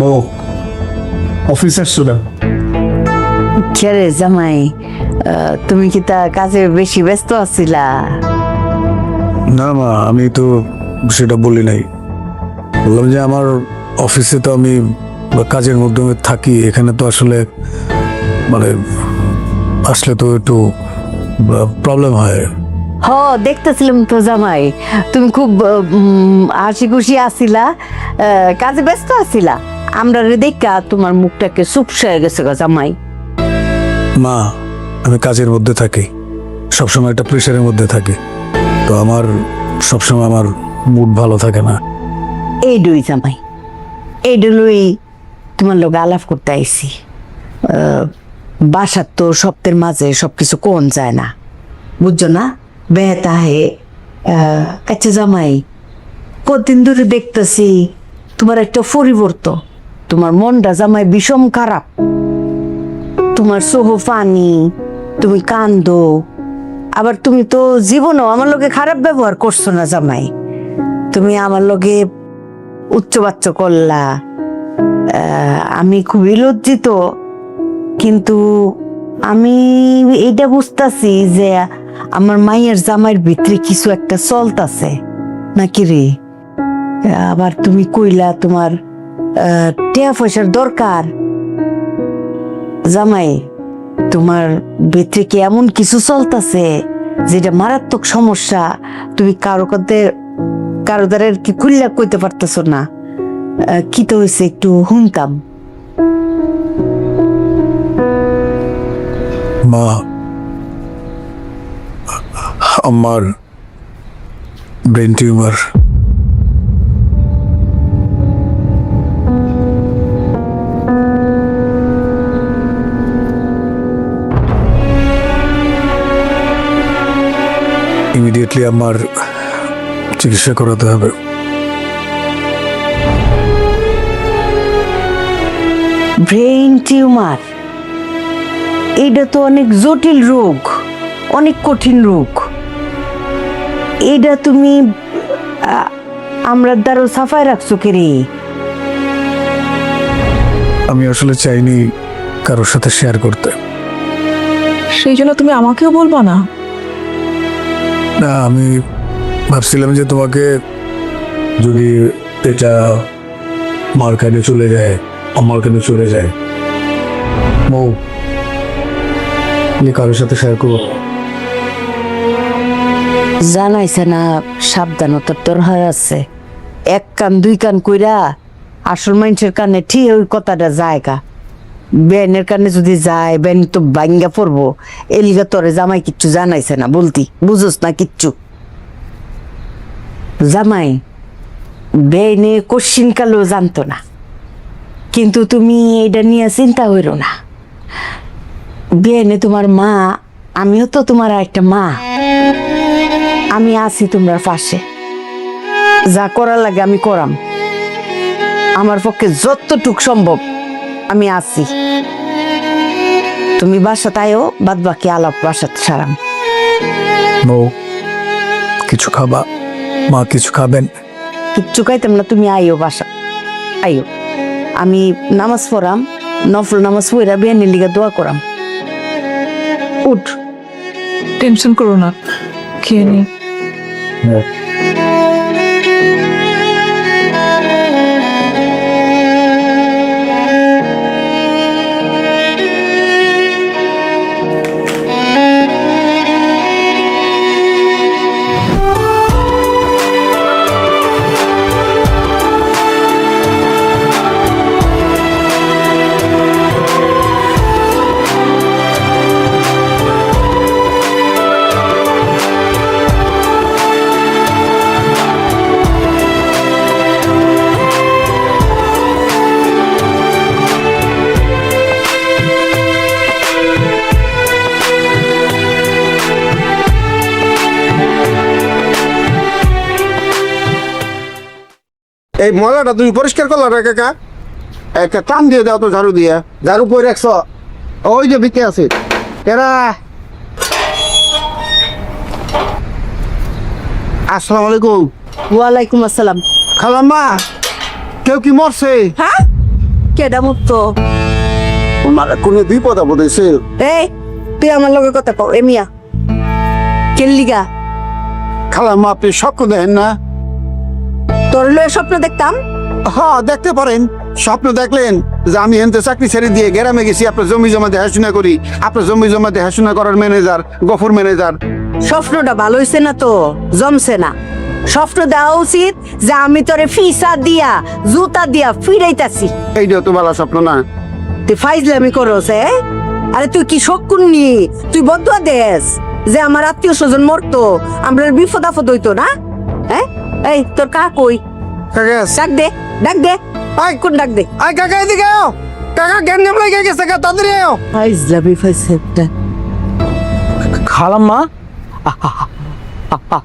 ও office আসছো না? ছেড়ে জামাই, তুমি কি তা কাজে বেশি ব্যস্ত আছিলা? না মা, আমি তো সেটা বলি নাই। বললাম যে আমার অফিসে তো আমি কাজের মাধ্যমে থাকি, এখানে তো আসলে মানে আসলে তো একটু প্রবলেম হয়। হ, দেখতেছিলাম তো জামাই, তুমি খুব হাসি খুশি আছিলা, কাজে ব্যস্ত আছিলা। আমরা দেখা তোমার মুখটাকে চুপসে গেছে গো জামাই। মা, আমি কাজের মধ্যে থাকি, সবসময় একটা প্রেশারের মধ্যে থাকি, তো আমার সবসময় আমার মুড ভালো থাকে না। এই ডুই জামাই, এই ডুই তোমার লোক আলাপ করতে আইছি। বাসার তো সপ্তাহের মাঝে সবকিছু কোন যায় না, বুঝছো না? বেতা হে আচ্ছা জামাই, কতদিন ধরে দেখতেছি তোমার একটা পরিবর্তন। তোমার মনটা জামাই বিষম খারাপ, তোমার সোহ পানি, তুমি কান্দো। আবার তুমি তো জীবনও আমার লগে খারাপ ব্যবহার করছো না জামাই। তুমি আমার লগে উচ্চবাচ্য করলা, আমি খুবই লজ্জিত। কিন্তু আমি এইটা বুঝতাছি যে আমার মায়ের জামাইয়ের ভিতরে কিছু একটা চলতাছে নাকি রে। আবার তুমি কইলা তোমার টাকা পয়সার দরকার। জামাই, তোমার ভিতরে কি এমন কিছু চলতাছে যেটা মারাত্মক সমস্যা? তুমি কারো দ্বারা কি খুললা কইতে পারতেছো না? কি তো হয়েছে একটু শুনতাম। মা, আমার ব্রেন টিউমার। ইমিডিয়েটলি আমার চিকিৎসা করাতে হবে। ব্রেন টিউমার, এটা তো অনেক জটিল রোগ, অনেক কঠিন রোগ। এটা তুমি আমরা দ্বারা সাফাই রাখছো কে রে? আমি আসলে চাইনি কারোর সাথে শেয়ার করতে। সেই জন্য তুমি আমাকেও বলবা না? না, আমি ভাবছিলাম যে তোমাকে যদি এটা মার কানে চলে যায়, আমার কানে চলে যায়, মৌ কারোর সাথে শেয়ার করবো। জানাইছে না সাবধানতার দরকার আছে। এক কান দুই কান কইরা আসল মানুষের কানে ঠিক ওই কথাটা জায়গা, বেনের কানে যদি যায় বেন তো ভাঙ্গা পড়বো। এলিগা তোরে জামাই কিচ্ছু জানাইছে না বলতি, বুঝোস না কিচ্ছু। জামাই বেনে কোশ্চিন কালেও জানতো না, কিন্তু তুমি এটা নিয়ে চিন্তা হইরো না। বেনে তোমার মা, আমিও তো তোমার একটা মা। আমি আছি তোমার পাশে, যা করার লাগে আমি করাম। আমার পক্ষে যতটুক সম্ভব আমি আছি। তুমি বাসা তাইও, বাদ বাকি আলাপ বাসাতে সারাম। মৌ, কিছু খাবা? মা কিছু খাবেন? কিচ্ছু খাইতাম না, তুমি আইও বাসা, আইও। আমি নামাজ পড়াম, নফল নামাজ পড়া বিয়ানের লিগা দোয়া করাম। উঠ। টেনশন করো না, খেয়ে নিয়ে। এই ময়লাটা তুমি পরিষ্কার করলো না কাকা? একটা টান দিয়ে দাও তো ঝাড়ু দিয়ে। ঝাড়ু পরে রাখছ, ওই যে বিকে আছে। এরা আসসালামু আলাইকুম। ওয়ালাইকুম আসসালাম। খালাম্মা, কেউ কি মরছে? হ্যাঁ, কেডা মুক্তো আমার কোনো বিপদ আপদ হয়েছে এই তুই আমার লগে কথা কও এমিয়া কেল্লিগা খালাম্মা আপনি স্বপ্ন দেখেন না? তোর লয়ে স্বপ্ন দেখতাম হ্যাঁ দেখতে পারেন, স্বপ্ন দেখলেন যে আমি এনতে চাকরি ছেড়ে দিয়ে গ্রামে গেছি আপনার জমি জমা দেখাশোনা করি, আপনার জমি জমা দেখাশোনা করার ম্যানেজার গফুর ম্যানেজার। স্বপ্নটা ভালো হইছে না তো জমছে না স্বপ্ন দেওয়া উচিত যে আমি তোরে ফিসা দিয়া জুতা দিয়া ফিরাইতাছি এইটাও তো ভালো স্বপ্ন না? তুই ফাইজলামি করস আরে তুই কি শকুননি তুই বদুয়া দেস যে আমার আত্মীয় স্বজন মরতো আমরা বিপদ আপদ হইতো না হ্যাঁ এই তোর কা কই কাকা ডাক দে আয় কোন ডাক দে আয় কাকা এদিকে আও, কাকা জ্ঞান নাম লাগে গেছে কাকা তাড়াতাড়ি আও। ফাইজলামি ফাইজলামি খালাম্মা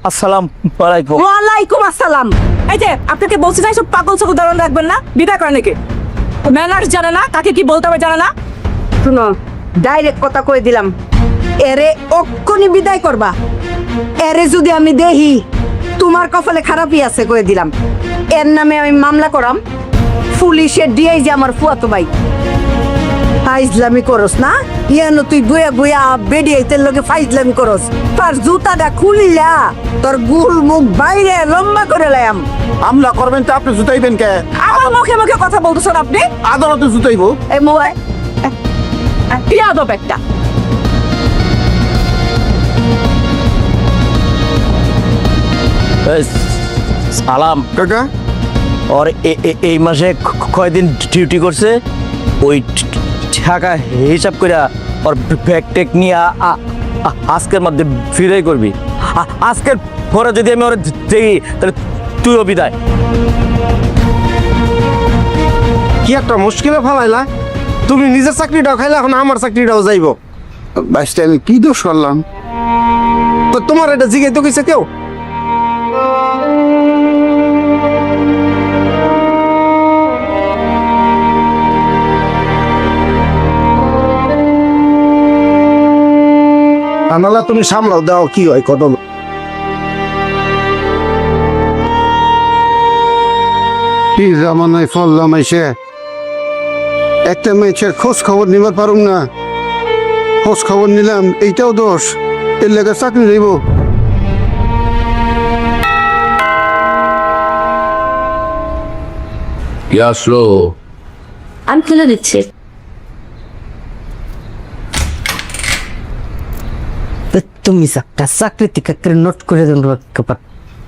আসসালাম আলাইকুম। ওয়ালাইকুম আসসালাম এই যে আপনাকে বলছি না সব পাগল চোখ উদাহরণ রাখবেন না, বিদায় করেন নাকি? ম্যানার্স জানে না, কাকে কি বলতে হবে জানে না। শুনো ডাইরেক্ট কথা কই দিলাম এরে অক্ষণি বিদায় করবা এরে যদি আমি দেহি তোমার কপালে খারাপই আছে কই দিলাম এর নামে আমি মামলা করাম পুলিশে দিয়ে যে আমার ফুয়াতো ভাই ফাইজলামি করস না ইয়ানো তুই বইয়া বইয়া বেডিয়াইতের লগে ফাইজলামি করস তার জুতাটা খুললা তোর গুল মুখ বাইরে লম্বা করে লায়াম হামলা করবেন তো আপনি জুতাইবেন কে? আমার মুখে মুখে কথা বলতেছেন আপনি, আদালতে জুতাইবো। এই মোবাইল বিয়াদব একটা। সালাম কাকা ওর এই মাসে কয়দিন ডিউটি করছে ওই টাকা হিসাব করে ওর ব্যাগ টেক নিয়ে আজকের মধ্যে ফিরাই করবি। আজকের পরে যদি আমি ওর দেখি তাহলে তুইও বিদায়। কি একটা মুশকিলে ফেলাইলা, তুমি নিজের চাকরিটাও খাইলে এখন আমার চাকরিটাও যাইব। বাইশটা আমি কি দোষ করলাম? তো তোমার এটা জিজ্ঞেস তো কইছে কেউ? আনালা তুমি সামলাও দাও কি হয় কত। কি জামানায় ফললাম এসে, একটা মেয়েছের খোঁজ খবর নিবার পারুম না, খোঁজ খবর নিলাম এইটাও দোষ, এর লেগে চাকরি দেব। কি আসলো? আমি তুলে দিচ্ছি। তুমি একটা চাকরি থেকে নোট করে দেন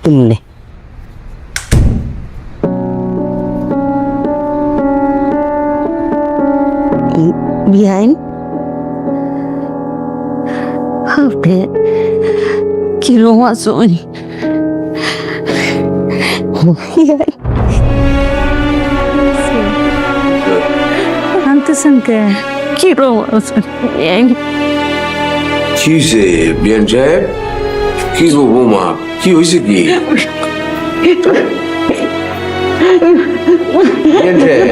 তুমি বিহাইন কিরম আছো? আনতেছেন কে? কিরম আছো? কি হয়েছে বিয়ান সাহেব? কি গো বৌমা, কি হয়েছে কি? বিয়ান সাহেব,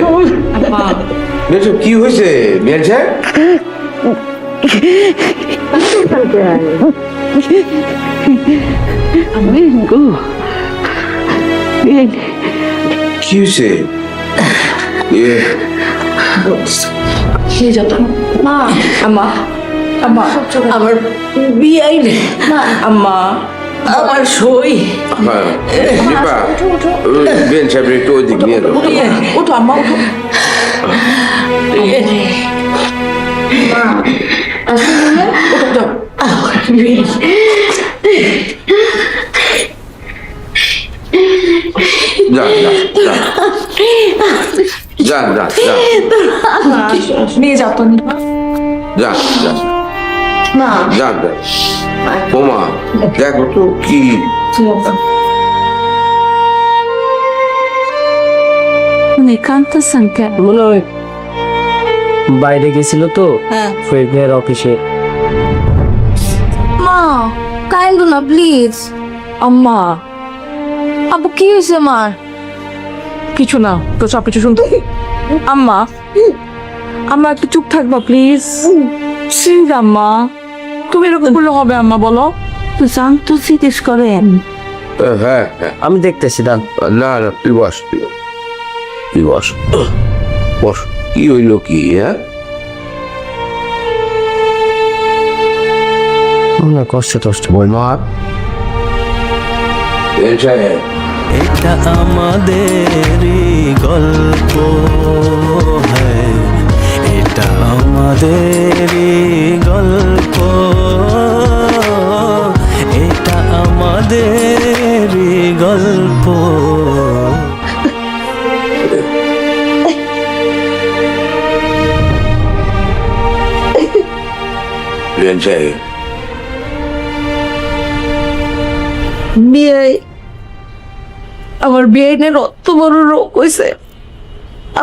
বিয়ান সাহেব, কি হয়েছে বিয়ান সাহেব? কি হয়েছে? আম্মা আম্মা আমার বিয়াই নে আম্মা আমার সই। হ্যাঁ দীপা, বিয়ান সাহেব একটু ওই দিক নিয়ে যাও। ওঠো আম্মা ওঠো। যান নিয়ে যাও তো যান বোমা, দেখো তো কি কাঁদতেছেন কে? মনে হয় বাইরে গেছিল তো ফ্রেন্ডের অফিসে। মা কাইন্দ না প্লিজ। আম্মা আব্বু কি হয়েছে মার? কিছু না, তো সব কিছু শুনতে। আম্মা আম্মা একটু চুপ থাকবা প্লিজ প্লিজ। আম্মা তুমি এরকম করলে হবে আম্মা বলো? তুই জান তো জিজ্ঞেস করেন। হ্যাঁ হ্যাঁ, আমি দেখতেছি দান। না না তুই বস, তুই বস বস। কি হইল কি হ্যাঁ? কষ্ট টষ্ট বই মা বেন সাহেব, এটা আমাদেরই গল্প হ্যাঁ এটা আমাদেরই গল্প এটা আমাদেরই গল্প বেন সাহেব, বিয়ে আমার বিয়ে নিয়ে অত বড় রোগ হয়েছে,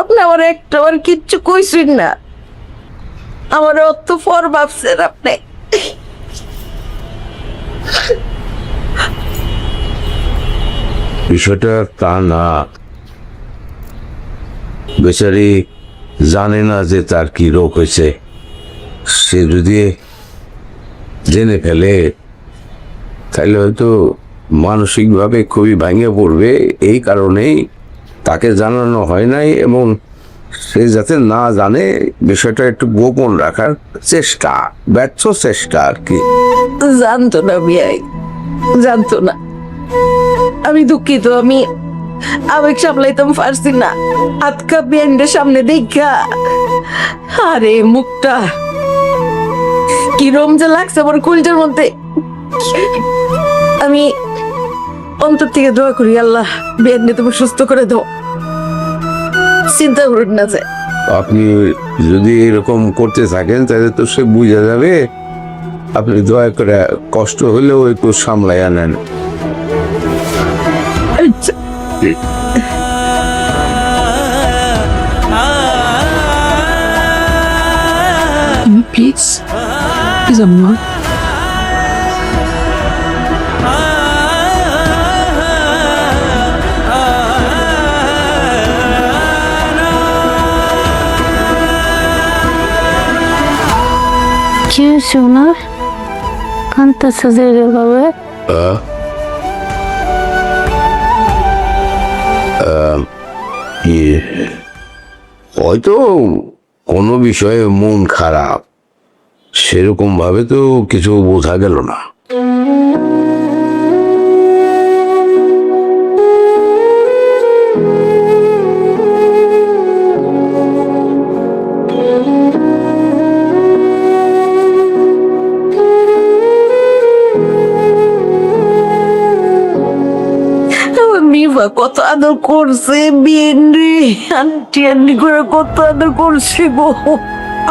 আপনি আমার একটাবার কিচ্ছু কইছেন না, আমার অত পর ভাবছেন আপনি। বিষয়টা তা না, বেচারি জানে না যে তার কি রোগ হয়েছে। সে যদি জেনে ফেলে তাহলে হয়তো মানসিকভাবে খুবই ভেঙে পড়বে। এই কারণেই তাকে জানানো হয় নাই এবং সে যাতে না জানে বিষয়টা একটু গোপন রাখার চেষ্টা, ব্যর্থ চেষ্টা আর কি। জানতো না বিয়াই, জানতো না। আমি দুঃখিত, আমি আবেগ সামলাইতাম পারছি না। আজকা বিয়ানদের সামনে দেখা আরে মুখটা কি রমজা লাগছে আমার কুলটার মধ্যে। আমি অন্তর থেকে দোয়া করি, আল্লাহ বিয়ানকে তুমি সুস্থ করে দাও, চিন্তা করুন না যে। আপনি যদি এরকম করতে থাকেন তাহলে তো সে বুঝে যাবে। আপনি দয়া করে কষ্ট হলেও একটু সামলাইয়া নেন। প্লিজ প্লিজ আম্মা। কি হয়েছে ওনার? কান্তাছে যে এভাবে? হয়তো কোনো বিষয়ে মন খারাপ, সেরকম ভাবে তো কিছু বোঝা গেল না। নিভা কত আদর করছে বিয়েন রে, আন্টি আন্টি করে কত আদর করছে গো।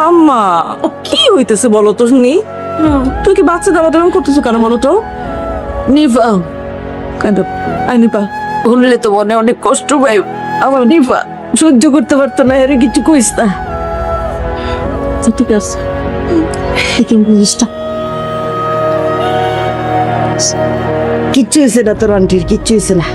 আম্মা কি হইতেছে বলো তো শুনি? তুই কি বাচ্চা দাবা দাবা করতেছো কেন বলো তো? নিভা কেন আই নিপা বললে তো মনে অনেক কষ্ট পাই, আমার নিভা সহ্য করতে পারতো না, এর কিছু কইস না। ঠিক আছে কিচ্ছু হয়েছে না তোর আন্টির, কিচ্ছু হয়েছে না।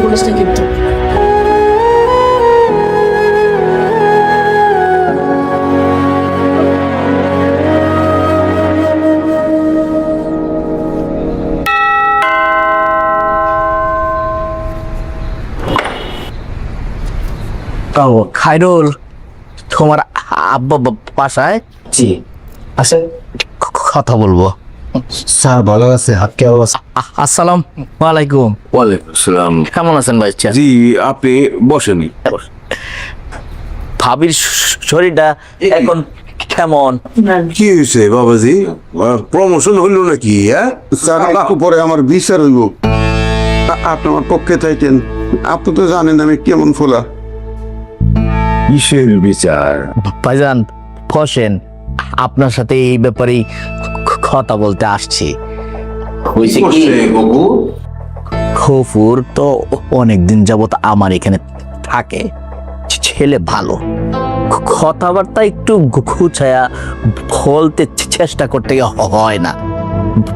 বলিস না কিন্তু খাইরুল তোমার আব্বা বাসায়? জি আছে, কথা বলবো। স্যার ভালো আছে, হাত কে অবস্থা? আসসালাম ওয়ালাইকুম। ওয়ালাইকুম আসসালাম। কেমন আছেন ভাই? জি, আপনি বসেনি। ভাবির শরীরটা এখন কেমন? কি হয়েছে বাবাজি? প্রমোশন হইল নাকি? হ্যাঁ স্যার একটু পরে আমার বিচার হইব, আপনি আমার পক্ষে থাকেন। আপনি তো জানেন আমি কেমন ফোলা। কিসের বিচার? ভাইজান বসেন, আপনার সাথে এই ব্যাপারে কথা বলতে আসছি। হয়েছে কি, বাবু খফুর তো অনেকদিন যাবত আমার এখানে থাকে, ছেলে ভালো, কথাবার্তা একটু গুছায়া বলতে চেষ্টা করতে হয় না।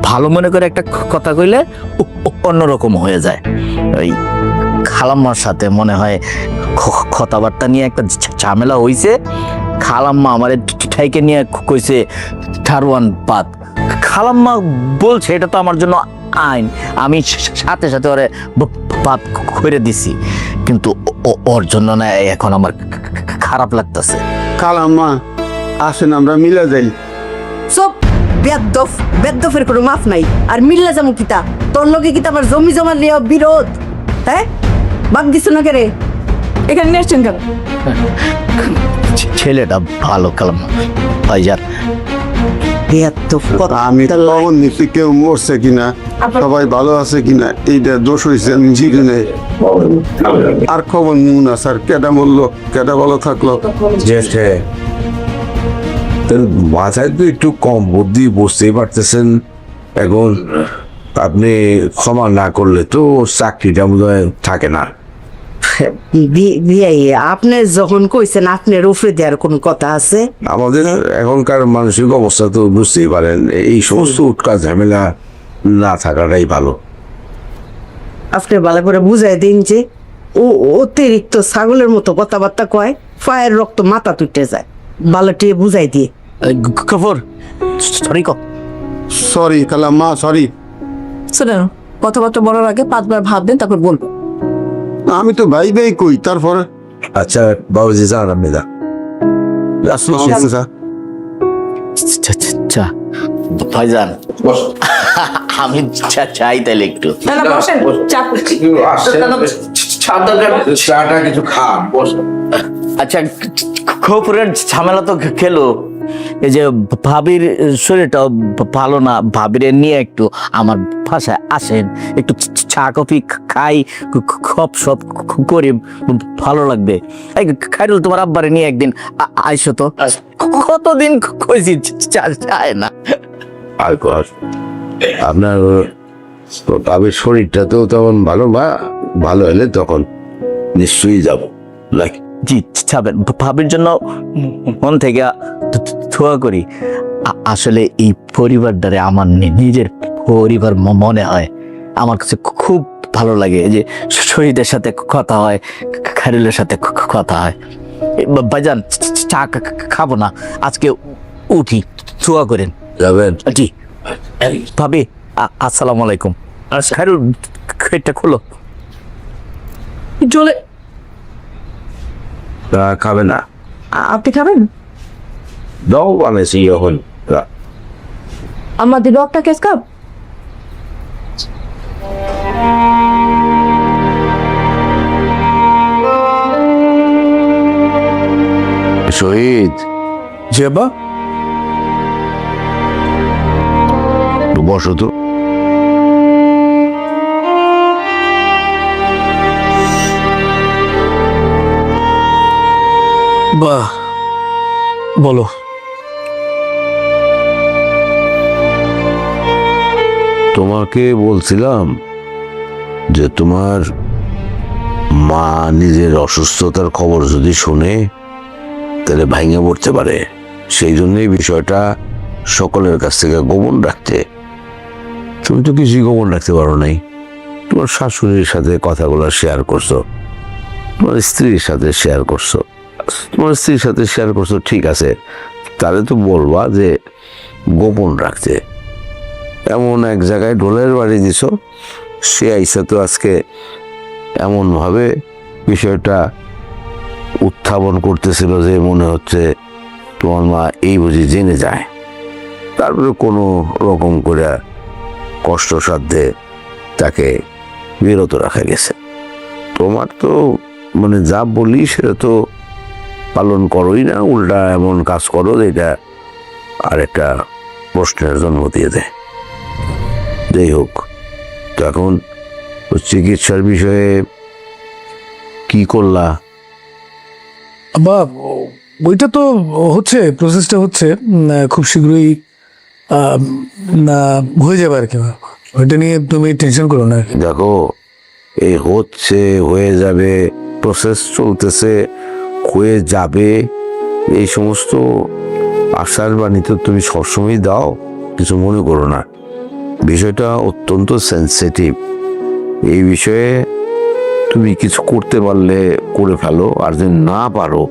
ভালো মনে করে একটা কথা কইলে অন্যরকম হয়ে যায়। ওই খালাম্মার সাথে মনে হয় কথাবার্তা নিয়ে একটা ঝামেলা হইছে। খালাম্মা আমার ঠাইকে নিয়ে কইছে ঠারওয়ান পাত, খালাম্মা বলছে এটা তো আমার জন্য আইন, আমি সাথে সাথে ওরে বাপ করে দিছি, কিন্তু ওর জন্য না এখন আমার খারাপ লাগতেছে। খালাম্মা আসেন আমরা মিলে যাই। সব বেদ্দফ, বেদ্দফের কোনো মাফ নাই। আর মিল্লা যাবো কিতা, তোর লগে কিতা আমার জমি জমা নিয়ে বিরোধ, হ্যাঁ? বাদ দিছ না কেরে? এখানে নিয়ে আসছেন কেন? ছেলেটা ভালো খালাম্মা, ভাইজান। বেদ্দফ কথা। আমি খবর নিচ্ছি কেউ মরছে কিনা, সবাই ভালো আছে কিনা, এইটা দোষ হয়েছে আমি জিজ্ঞে নেই। আর খবর নিব না স্যার, কেটা মরলো কেটা ভালো থাকলো। জ্যেষ্ঠে তোর মাথায় তো একটু কম বুদ্ধি, বুঝতেই পারতেছেন। এখন আপনি ক্ষমা না করলে তো চাকরিটা বোধহয় থাকে না। বিয়াই আপনি যখন কইছেন আপনার উপরে দেওয়ার কোনো কথা আছে? আমাদের এখনকার মানসিক অবস্থা তো বুঝতেই পারেন, এই সমস্ত উৎকা ঝামেলা না থাকাটাই ভালো। আপনি ভালো করে বুঝাই দিন যে ও অতিরিক্ত ছাগলের মতো কথাবার্তা কয়, পায়ের রক্ত মাথা তুটে যায়। ভালো টিয়ে বুঝাই দিয়ে। গফর সরি ক। সরি খালাম্মা, সরি। শোনেন, কথাবার্তা বলার আগে 5 বার ভাববেন, তারপর বলবেন। আমি তো ভাই ভাই কই, তারপরে আচ্ছা বাবুজি যান আপনি যান। ভাইজান আমি চাই তাইলে একটু না না, বসেন, চা করছি। চাটা কিছু খান। আচ্ছা, খোপরের ঝামেলা তো খেলো, এই যে ভাবির শরীরটা ভালো না, ভাবিরে নিয়ে একটু আমার বাসায় আসেন, একটু চা কফি খাই, খপ সপ করি, ভালো লাগবে। এই খাইরুল, তোমার আব্বারে নিয়ে একদিন আইসো তো, কতদিন কইছি চায় না। আর আপনার ভাবির শরীরটা তো তখন ভালো না, ভালো হলে তখন নিশ্চয়ই যাব। নাকি জি যাবেন, ভাবির জন্য মন থেকে দোয়া করি। আসলে এই পরিবারটারে আমার নিজের পরিবার মনে হয়, আমার কাছে খুব ভালো লাগে যে শহীদের সাথে কথা হয়, খাইরুলের সাথে কথা হয়। ভাইজান চা খাবো না আজকে, উঠি, দোয়া করেন। যাবেন? জি ভাবি, আসসালামু আলাইকুম। খাইরুল এটা খোলো। চলে। খাবে না? আপনি খাবেন? দাও বানাইছি এখন। আমার দিল একটা কেস কাপ। শহীদ জি আব্বা। বসো তো। বাহ, বলো। তোমাকে বলছিলাম যে তোমার মা নিজের অসুস্থতার খবর যদি শুনে তাহলে ভাঙে পড়তে পারে, সেই জন্যই বিষয়টা সকলের কাছ থেকে গোপন রাখতে। তুমি তো কিছুই গোপন রাখতে পারো নাই। তোমার শাশুড়ির সাথে কথাগুলো শেয়ার করছো, তোমার স্ত্রীর সাথে শেয়ার করছো। তোমার স্ত্রীর সাথে শেয়ার করছো ঠিক আছে, তাহলে তো বলবা যে গোপন রাখতে। এমন এক জায়গায় ঢোলের বাড়ি দিছ, সে আইসা তো আজকে এমনভাবে বিষয়টা উত্থাপন করতেছিল যে মনে হচ্ছে তোমার মা এই বুঝি জেনে যায়। তারপরে কোনো রকম করে কষ্টসাধ্যে তাকে বিরত রাখা গেছে। তোমার তো মানে যা বলি সেটা তো পালন করোই না, উল্টা এমন কাজ করো যেটা আর একটা প্রশ্নের জন্ম দিয়ে দেয়। যাই হোক, তো এখন চিকিৎসার বিষয়ে কি করলা? আব্বা ওইটা তো হচ্ছে, প্রসেসটা হচ্ছে, খুব শীঘ্রই না হয়ে যাবে আর কি। ওইটা নিয়ে তুমি টেনশন করো না। দেখো, এই হচ্ছে, হয়ে যাবে, প্রসেস চলতেছে, হয়ে যাবে, এই সমস্ত আশার বাণী তো তুমি সবসময় দাও, কিছু মনে করো না। বিষয়টা অত্যন্ত সেন্সিটিভ। এই বিষয়ে তুমি কিছু করতে পারলে করে ফেলো, আর যদি না পারো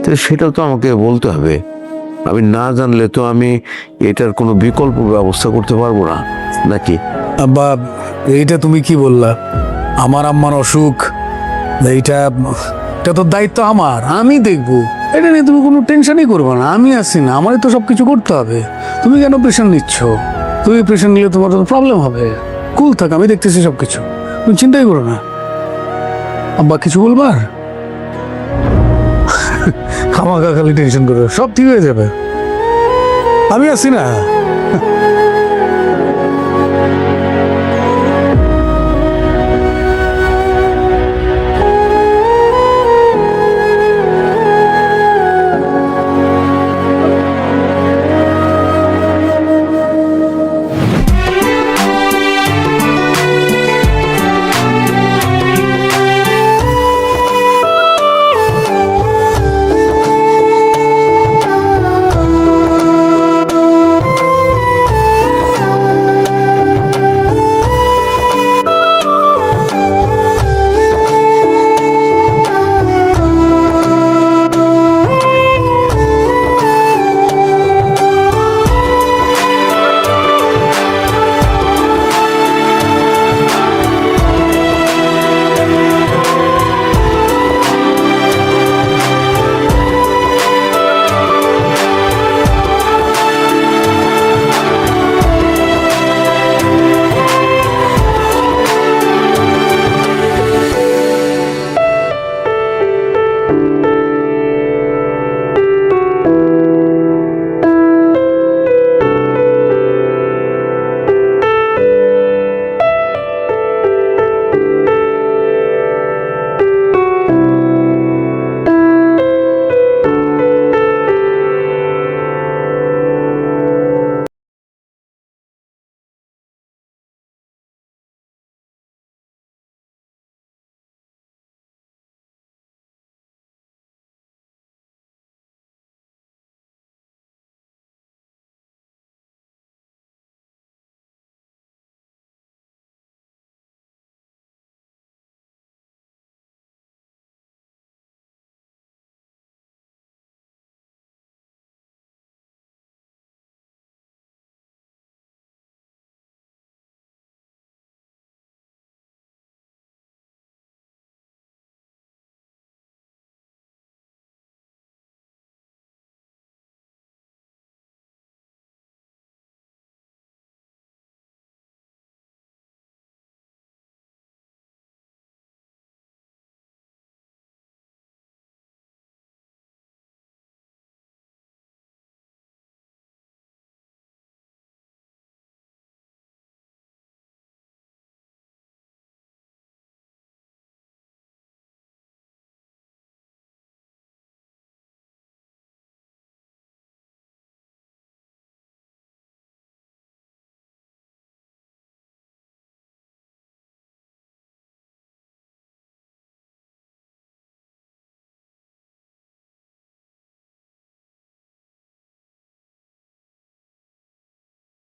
তাহলে সেটা তো আমাকে বলতে হবে। আমি না জানলে তো আমি এটার কোনো বিকল্প ব্যবস্থা করতে পারবো না নাকি? আব্বা এইটা তুমি কি বললা? আমার আম্মার অসুখ, এইটা এটা তো দায়িত্ব আমার, আমি দেখবো। এটা নিয়ে তুমি কোনো টেনশনই করবে না, আমি আছি না, আমারই তো সব কিছু করতে হবে। তুমি কেন প্রেশার নিচ্ছ? তুমি প্রেশার নিলে তোমার তো প্রবলেম হবে। কুল থাক, আমি দেখতেছি সব কিছু, তুমি চিন্তাই করো না। আব্বা কিছু বলবার? খামাখা খালি টেনশন করো, সব ঠিক হয়ে যাবে, আমি আছি না।